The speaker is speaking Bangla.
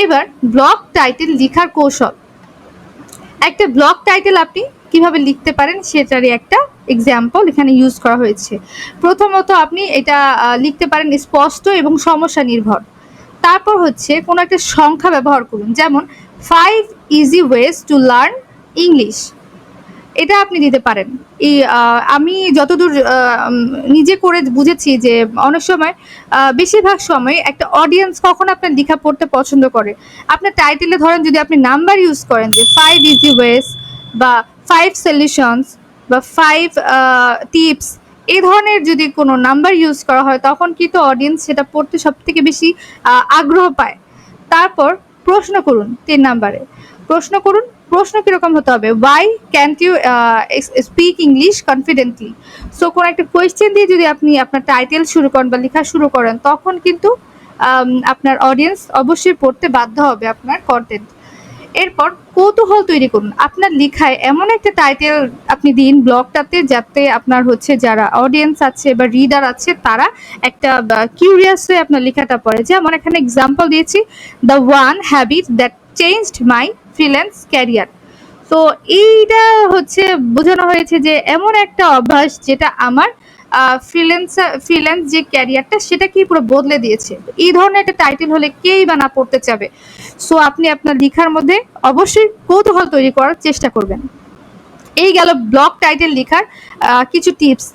এবার ব্লগ টাইটেল লেখার কৌশল। একটা ব্লগ টাইটেল আপনি কিভাবে লিখতে পারেন সেটারই একটা এক্সাম্পল এখানে ইউজ করা হয়েছে। প্রথমত আপনি এটা লিখতে পারেন স্পষ্ট এবং সমস্যা নির্ভর। তারপর হচ্ছে কোনো একটা সংখ্যা ব্যবহার করুন, যেমন 5 easy ways to learn English, এটা আপনি দিতে পারেন। এই আমি যতদূর নিজে করে বুঝেছি যে অনেক সময় বেশিরভাগ সময় একটা অডিয়েন্স কখন আপনার লেখা পড়তে পছন্দ করে, আপনার টাইটেলে ধরেন যদি আপনি নাম্বার ইউজ করেন যে 5 ইজি ওয়েজ বা 5 সলিউশনস বা 5 টিপস, এই ধরনের যদি কোনো নাম্বার ইউজ করা হয় তখন কিন্তু অডিয়েন্স সেটা পড়তে সব থেকে বেশি আগ্রহ পায়। তারপর প্রশ্ন করুন 3 নাম্বারে। প্রশ্ন করুন, প্রশ্ন কিরকম হতে হবে, why can't you speak English confidently. So কোনো একটা কোয়েশ্চেন দিয়ে যদি আপনি আপনার টাইটেল শুরু করেন বা লেখা শুরু করেন তখন কিন্তু আপনার অডিয়েন্স অবশ্যই পড়তে বাধ্য হবে আপনার কন্টেন্ট। এরপর কৌতূহল তৈরি করুন, আপনার লেখায় এমন একটা টাইটেল আপনি দিন ব্লগটাতে যাতে আপনার হচ্ছে যারা অডিয়েন্স আছে বা রিডার আছে তারা একটা কিউরিয়াস হয়ে আপনার লেখাটা পড়ে। যেমন এখানে এক্সাম্পল দিয়েছি, the one habit that changed my freelance career. তো এইটা হচ্ছে বোঝানো হয়েছে যে এমন একটা অভ্যাস যেটা আমার ফ্রিল্যান্স যে ক্যারিয়ারটা সেটাকে পুরো বদলে দিয়েছে। এই ধরনের একটা টাইটেল হলে কেই বা না পড়তে চাবে। সো আপনি আপনার লেখার মধ্যে অবশ্যই কৌতূহল তৈরি করার চেষ্টা করবেন। এই গেল ব্লগ টাইটেল লেখার কিছু টিপস।